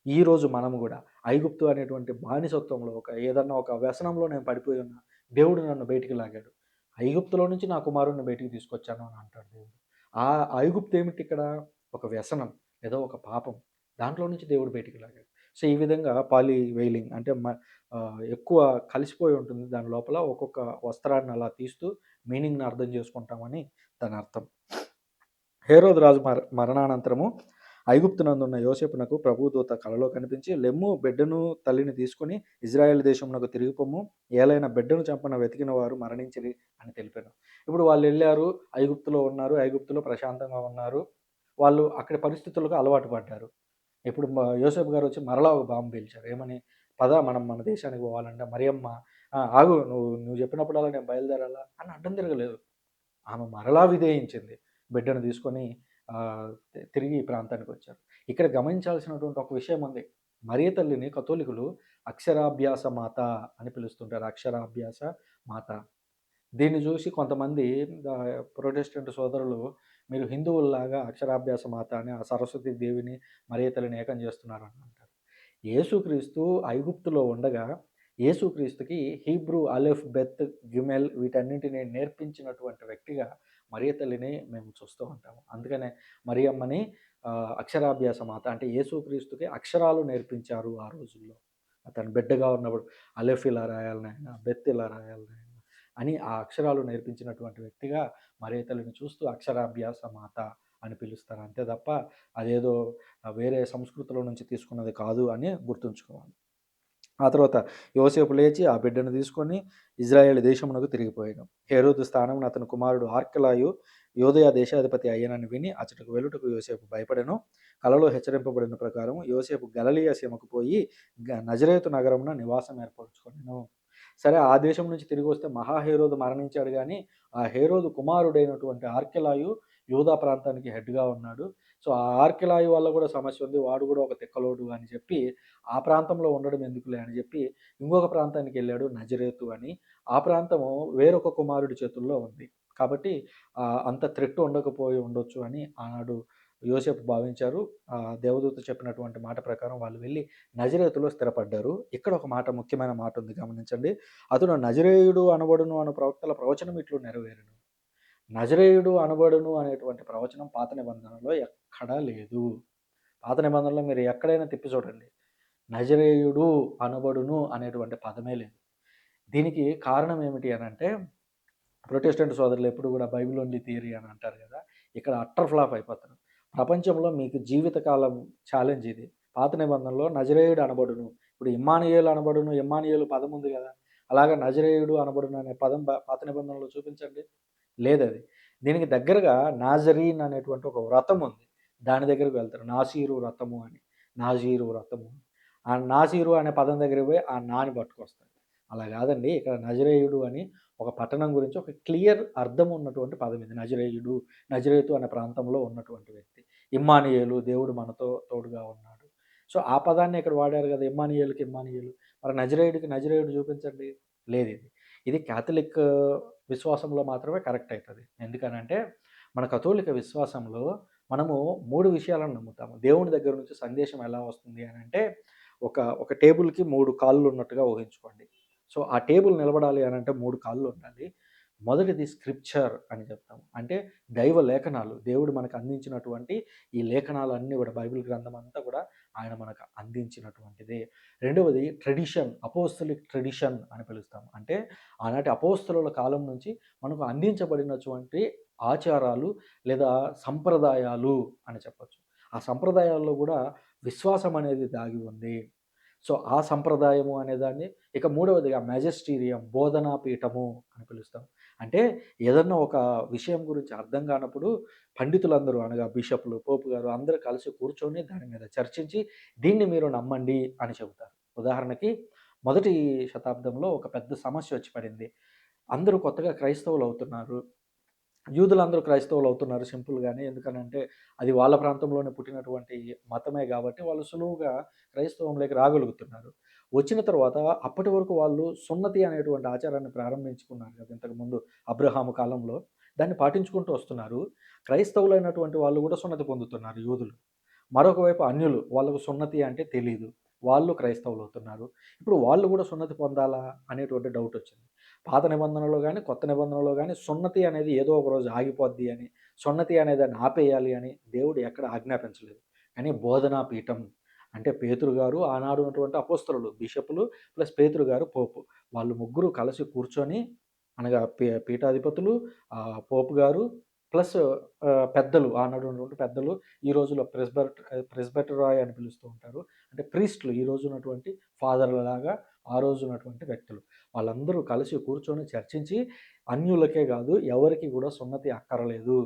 [SPEAKER 1] ఈరోజు మనం గూడా ఐగుప్తు అనేటువంటి బానిసత్వంలో ఏదన్నా ఒక వ్యసనంలో నేను పడిపోయి ఉన్నా, దేవుడు నన్ను బయటికి లాగాడు. ఐగుప్తులో నుంచి నా కుమారుడిని బయటికి తీసుకొచ్చాను అని అంటాడు దేవుడు. ఆ ఐగుప్తు ఏమిటిక్కడ? ఒక వ్యసనం. ఏదో ఒక పాపం. దాంట్లో నుంచి దేవుడు బయటికి లాగాడు. సో, ఈ విధంగా వెయిలింగ్ అంటే ఎక్కువ కలిసిపోయి ఉంటుంది దాని లోపల. ఒక్కొక్క వస్త్రాన్ని అలా తీస్తూ మీనింగ్‌ని అర్థం చేసుకుంటామని దానర్థం. హేరోదు రాజు మరణానంతరము ఐగుప్తునందున్న యోసేపునకు ప్రభువు దూత కలలో కనిపించి, లెమ్ము బిడ్డను, తల్లిని తీసుకొని ఇజ్రాయేల్ దేశమునకు తిరిగి పొమ్ము. ఏలైనా బిడ్డను చంపన వెతికిన వారు మరణించిరి అని తెలిపాను. ఇప్పుడు వాళ్ళెళ్లారు, ఐగుప్తులో ఉన్నారు, ఐగుప్తులో ప్రశాంతంగా ఉన్నారు. వాళ్ళు అక్కడి పరిస్థితులకు అలవాటు పడ్డారు. ఇప్పుడు యోసేపు గారొచ్చి మరలా ఒక బాంబు పేల్చారు. ఏమని? పద మనం మన దేశానికి పోవాలంటే మరియమ్మ, ఆగు నువ్వు చెప్పినప్పుడల్లా నేను బయలుదేరాలా అని అడ్డం తిరగలేదు. ఆమె మరలా విధేయించింది. బిడ్డను తీసుకొని తిరిగి ఈ ప్రాంతానికొచ్చారు. ఇక్కడ గమనించాల్సినటువంటి ఒక విషయం ఉంది. మరియ తల్లిని కథోలికులు అక్షరాభ్యాస మాత అని పిలుస్తుంటారు. అక్షరాభ్యాస మాత. దీన్ని చూసి కొంతమంది ప్రొటెస్టెంట్ సోదరులు మీరు హిందువుల్లాగా అక్షరాభ్యాస మాత అని ఆ సరస్వతి దేవిని, మరియ తల్లిని ఏకం చేస్తున్నారని అంటారు. యేసుక్రీస్తు ఐగుప్తులో ఉండగా యేసుక్రీస్తుకి హీబ్రూ, అలెఫ్, బెత్, గిమెల్ వీటన్నింటిని నేర్పించినటువంటి వ్యక్తిగా మరియ తల్లిని మేము చూస్తూ ఉంటాము. అందుకనే మరియమ్మని అక్షరాభ్యాస మాత అంటే యేసుక్రీస్తుకి అక్షరాలు నేర్పించారు ఆ రోజుల్లో. అతను బిడ్డగా ఉన్నప్పుడు అలెఫ్ ఇలా రాయాలి నాయన, బెత్ ఇలా రాయాలి నాయన అని ఆ అక్షరాలు నేర్పించినటువంటి వ్యక్తిగా మరియ తల్లిని చూస్తూ అక్షరాభ్యాస మాత అని పిలుస్తారు. అంతే తప్ప అదేదో వేరే సంస్కృతిలో నుంచి తీసుకున్నది కాదు అని గుర్తుంచుకోవాలి. ఆ తర్వాత యోసేపు లేచి ఆ బిడ్డను తీసుకొని ఇజ్రాయేల్ దేశమునకు తిరిగిపోయాడు. హేరోదు స్థానమున అతని కుమారుడు ఆర్కెలాయు యోదయ దేశాధిపతి అయ్యనని విని అచ్చటకు వెళ్ళుటకు యోసేపు భయపడెను. కలలో హెచ్చరింపబడిన ప్రకారం యోసేపు గలిలయ సీమకు పోయి నజరేతు నగరమున నివాసం ఏర్పరచుకొనెను. సరే, ఆ దేశం నుంచి తిరిగి వస్తే మహాహేరోదు మరణించాడు గానీ, ఆ హేరోదు కుమారుడైనటువంటి ఆర్కెలాయు యూదా ప్రాంతానికి హెడ్‌గా ఉన్నాడు. సో, ఆ ఆర్కెలాయు వల్ల కూడా సమస్య ఉంది. వాడు కూడా ఒక తిక్కలోడు అని చెప్పి, ఆ ప్రాంతంలో ఉండడం ఎందుకులే అని చెప్పి, ఇంకొక ప్రాంతానికెళ్ళాడు నజరేతు అని. ఆ ప్రాంతము వేరొక కుమారుడి చేతుల్లో ఉంది. కాబట్టి అంత థ్రెట్ ఉండకపోయి ఉండొచ్చు అని ఆనాడు యోసేపు భావించారు. దేవదూత చెప్పినటువంటి మాట ప్రకారం వాళ్ళు వెళ్ళి నజరేతులో స్థిరపడ్డారు. ఇక్కడ ఒక మాట, ముఖ్యమైన మాట ఉంది, గమనించండి. అతడు నజరేయుడు అనబడును అను ప్రవక్తల ప్రవచనం ఇట్లు నెరవేరును. నజరేయుడు అనబడును అనేటువంటి ప్రవచనం పాత నిబంధనలో ఎక్కడా లేదు. పాత నిబంధనలో మీరు ఎక్కడైనా తిప్పి చూడండి, నజరేయుడు అనబడును అనేటువంటి పదమే లేదు. దీనికి కారణం ఏమిటి అనంటే, ప్రొటెస్టెంట్ సోదరులు ఎప్పుడు కూడా బైబిల్ ఓన్లీ థియరీ అని అంటారు కదా! ఇక్కడ అట్టర్ ఫ్లాప్ అయిపోతారు. ప్రపంచంలో మీకు జీవితకాలం ఛాలెంజ్ ఇది. పాత నిబంధనలో నజరేయుడు అనబడును. ఇప్పుడు ఇమ్మానుయేలు అనబడును, ఇమ్మానుయేలు పదం ఉంది కదా! అలాగా నజరేయుడు అనబడును అనే పదం పాత నిబంధనలో చూపించండి. లేదది. దీనికి దగ్గరగా నాజరీన్ అనేటువంటి ఒక వ్రతం ఉంది. దాని దగ్గరికి వెళ్తారు. నాసీరు వ్రతము అని. నాజీరు వ్రతము. ఆ నాసీరు అనే పదం దగ్గరికి పోయి ఆ నాని పట్టుకొస్తారు. అలా కాదండి. ఇక్కడ నజరేయుడు అని ఒక పట్టణం గురించి ఒక క్లియర్ అర్థం ఉన్నటువంటి పదం ఇది. నజరేయుడు, నజరేతు అనే ప్రాంతంలో ఉన్నటువంటి వ్యక్తి. ఇమ్మానుయేలు, దేవుడు మనతో తోడుగా ఉన్నాడు. సో, ఆ పదాన్ని ఇక్కడ వాడారు కదా! ఇమ్మానుయేలుకి ఇమ్మానుయేలు. మరి నజరేయుడికి నజరేయుడు చూపించండి. లేదిది. ఇది కాథలిక్ విశ్వాసంలో మాత్రమే కరెక్ట్ అయితది. ఎందుకనంటే, మన కథోలిక విశ్వాసంలో మనము 3 విషయాలను నమ్ముతాము. దేవుని దగ్గర నుంచి సందేశం ఎలా వస్తుంది అనంటే, ఒక టేబుల్‌కి 3 కాళ్ళు ఉన్నట్టుగా ఊహించుకోండి. సో, ఆ టేబుల్ నిలబడాలి అనంటే 3 కాళ్ళు ఉండాలి. మొదటిది స్క్రిప్చర్ అని చెప్తాము. అంటే దైవ లేఖనాలు. దేవుడు మనకు అందించినటువంటి ఈ లేఖనాలన్నీ కూడా, బైబిల్ గ్రంథం అంతా కూడా ఆయన మనకు అందించినటువంటిదే. రెండవది ట్రెడిషన్, అపోస్తలిక్ ట్రెడిషన్ అని పిలుస్తాం. అంటే ఆనాటి అపోస్తలుల కాలం నుంచి మనకు అందించబడినటువంటి ఆచారాలు లేదా సంప్రదాయాలు అని చెప్పొచ్చు. ఆ సంప్రదాయాల్లో కూడా విశ్వాసం అనేది దాగి ఉంది. సో, ఆ సంప్రదాయము అనేదాన్ని, ఇక మూడవదిగా మ్యాజిస్టీరియం, బోధనా పీఠము అని పిలుస్తాం. అంటే ఏదన్నా ఒక విషయం గురించి అర్థం కానప్పుడు పండితులందరూ, అనగా బిషప్‌లు, పోపు గారు అందరూ కలిసి కూర్చొని దాని మీద చర్చించి దీన్ని మీరు నమ్మండి అని చెబుతారు. ఉదాహరణకి మొదటి శతాబ్దంలో ఒక పెద్ద సమస్య వచ్చి పడింది. అందరూ కొత్తగా క్రైస్తవులవుతున్నారు. యూదులందరూ క్రైస్తవులవుతున్నారు సింపుల్‌గానే. ఎందుకనంటే అది వాళ్ళ ప్రాంతంలోనే పుట్టినటువంటి మతమే గాబట్టి వాళ్ళు సులువుగా క్రైస్తవంలోకి రాగలుగుతున్నారు. వచ్చిన తర్వాత అప్పటి వరకు వాళ్ళు సున్నతి అనేటువంటి ఆచారాన్ని ప్రారంభించుకున్నారు కదా! ఇంతకుముందు అబ్రహాము కాలంలో. దాన్ని పాటించుకుంటూ వస్తున్నారు. క్రైస్తవులైనటువంటి వాళ్ళు గూడా సున్నతి పొందుతున్నారు యూదులు. మరొక వైపు అన్యులు, వాళ్ళకు సున్నతి అంటే తెలీదు. వాళ్ళు క్రైస్తవులవుతున్నారు. ఇప్పుడు వాళ్ళు గూడా సున్నతి పొందాలా అనేటువంటి డౌటొచ్చింది. పాత నిబంధనలో గాని, కొత్త నిబంధనలో గాని సున్నతి అనేది ఏదో ఒక రోజు ఆగిపోద్ది అని, సున్నతి అనేదాన్ని ఆపేయాలి అని దేవుడు ఎక్కడ ఆజ్ఞాపించలేదు. కానీ బోధనా పీఠం అంటే పేతురు గారు, ఆనాడు ఉన్నటువంటి అపోస్తలులు, బిషపులు ప్లస్ పేతురు గారు పోపు. వాళ్ళు ముగ్గురు కలిసి కూర్చొని, అనగా పీఠాధిపతులు, పోపు గారు ప్లస్ పెద్దలు, ఆనాడు ఉన్నటువంటి పెద్దలు, ఈ రోజుల్లో ప్రెస్బిటరాయ్ అని పిలుస్తూ ఉంటారు. అంటే ప్రీస్టులు, ఈ రోజు ఉన్నటువంటి ఫాదర్‌లలాగా ఆ రోజు ఉన్నటువంటి వ్యక్తులు. వాళ్ళందరూ కలిసి కూర్చొని చర్చించి, అన్యులకే గాదు ఎవరికీ గూడా సున్నతి అక్కరలేదు.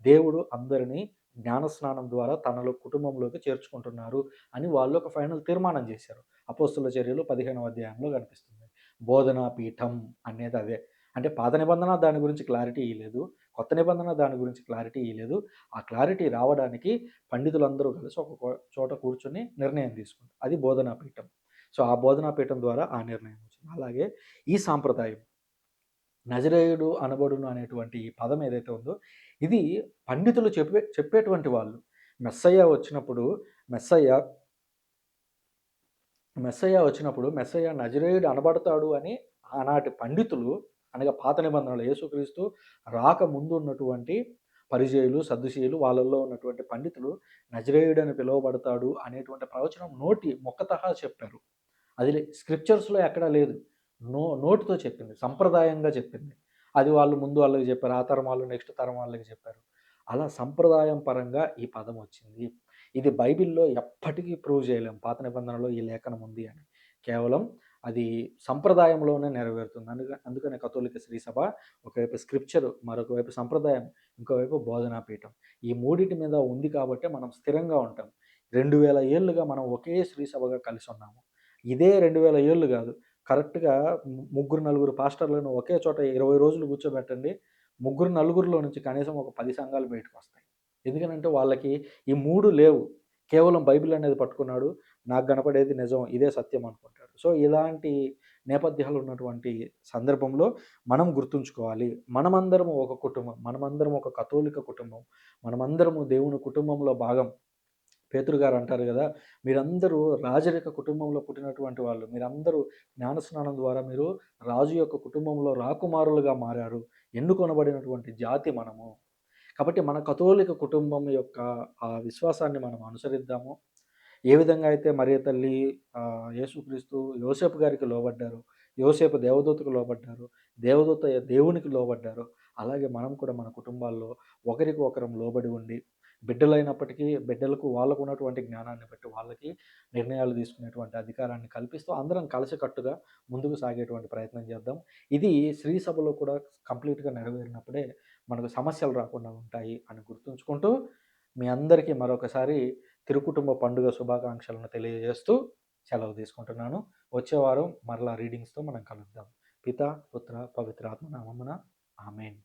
[SPEAKER 1] దేవుడు అందరినీ జ్ఞానస్నానం ద్వారా తనలో కుటుంబంలోకి చేర్చుకుంటున్నారు అని వాళ్ళు ఒక ఫైనల్ తీర్మానం జేశారు. అపోస్తుల చర్యలు 15వ అధ్యాయంలో కనిపిస్తుంది. బోధనా పీఠం అనేది అదే. అంటే పాత నిబంధన దాని గురించి క్లారిటీ ఇయ్యలేదు. కొత్త నిబంధన దాని గురించి క్లారిటీ ఇయ్యలేదు. ఆ క్లారిటీ రావడానికి పండితులందరూ కలిసి ఒక చోట కూర్చొని నిర్ణయం తీసుకుంటారు. అది బోధనా పీఠం. సో, ఆ బోధనా పీఠం ద్వారా ఆ నిర్ణయం వచ్చింది. అలాగే ఈ సాంప్రదాయం, నజరేయుడు అనబడును అనేటువంటి ఈ పదం ఏదైతే ఉందో, ఇది పండితులు చెప్పేటువంటి వాళ్ళు. మెస్సయ్య వచ్చినప్పుడు, మెస్సయ్య మెస్సయ్య వచ్చినప్పుడు మెస్సయ్య నజరేయుడు అనబడతాడు అని ఆనాటి పండితులు, అనగా పాత నిబంధనలో యేసుక్రీస్తు రాకముందు ఉన్నటువంటి పరిసయ్యులు, సద్దూసీయులు, వాళ్ళల్లో ఉన్నటువంటి పండితులు నజరేయుడని పిలువబడతాడు అనేటువంటి ప్రవచనం మొక్కతహా చెప్పారు. అది స్క్రిప్చర్స్‌లో ఎక్కడా లేదు. నోటితో చెప్పింది. సంప్రదాయంగా చెప్పింది. అది వాళ్ళు ముందు వాళ్ళకి చెప్పారు. ఆ తరం వాళ్ళు నెక్స్ట్ తరం వాళ్ళకి చెప్పారు. అలా సంప్రదాయం పరంగా ఈ పదం వచ్చింది. ఇది బైబిల్‌లో ఎప్పటికీ ప్రూవ్ చేయలేం. పాత నిబంధనలో ఈ లేఖనం ఉంది అని. కేవలం అది సంప్రదాయంలోనే నెరవేరుతుంది. అందుకనే కథోలిక శ్రీ సభ ఒకవైపు స్క్రిప్చర్, మరొక వైపు సంప్రదాయం, ఇంకోవైపు బోధనా పీఠం. ఈ మూడిటి మీద ఉంది కాబట్టే మనం స్థిరంగా ఉంటాం. 2000 ఏళ్లుగా మనం ఒకే శ్రీ సభగా కలిసున్నాము. ఇదే 2000 ఏళ్ళు గాదు. కరెక్ట్‌గా ముగ్గురు, నలుగురు పాస్టర్‌లను ఒకే చోట 20 రోజులు కూర్చోబెట్టండి. ముగ్గురు, నలుగురిలో నుంచి కనీసం ఒక 10 సంఘాలు బయటకొస్తాయి. ఎందుకనంటే వాళ్ళకి ఈ 3 లేవు. కేవలం బైబిల్ అనేది పట్టుకున్నాడు. నాకు గనపడేది నిజం. ఇదే సత్యం అనుకుంటాడు. సో, ఇలాంటి నేపథ్యాలు ఉన్నటువంటి సందర్భంలో మనం గుర్తుంచుకోవాలి. మనమందరము ఒక కుటుంబం. మనమందరం ఒక కథోలిక కుటుంబం. మనమందరము దేవుని కుటుంబంలో భాగం. పేతురు గారు అంటారు గదా! మీరందరూ రాజరిక కుటుంబంలో పుట్టినటువంటి వాళ్ళు. మీరందరూ జ్ఞానస్నానం ద్వారా మీరు రాజు యొక్క కుటుంబంలో రాకుమారులుగా మారారు. ఎన్నుకొనబడినటువంటి జాతి మనము. కాబట్టి మన కథోలిక కుటుంబం యొక్క ఆ విశ్వాసాన్ని మనం అనుసరిద్దాము. ఏ విధంగా అయితే మరియ తల్లి యేసుక్రీస్తు యోసేపు గారికి లోబడ్డారు. యోసేపు దేవదూతకు లోబడ్డారు. దేవదూత దేవునికి లోబడ్డారు. అలాగే మనం కూడా మన కుటుంబాల్లో ఒకరికి ఒకరం లోబడి ఉండి, బిడ్డలైనప్పటికీ బిడ్డలకు వాళ్ళకున్నటువంటి జ్ఞానాన్ని బట్టి వాళ్ళకి నిర్ణయాలు తీసుకునేటువంటి అధికారాన్ని కల్పిస్తూ అందరం కలిసికట్టుగా ముందుకు సాగేటువంటి ప్రయత్నం చేద్దాం. ఇది శ్రీ సభలో కూడా కంప్లీట్‌గా నెరవేరినప్పుడే మనకు సమస్యలు రాకుండా ఉంటాయి అని గుర్తుంచుకుంటూ, మీ అందరికీ మరొకసారి తిరుకుటుంబ పండుగ శుభాకాంక్షలను తెలియజేస్తూ సెలవు తీసుకుంటున్నాను. వచ్చే వారం మరలా రీడింగ్స్‌తో మనం కలుద్దాం. పిత, పుత్ర, పవిత్రాత్మ నామమున ఆమేన్.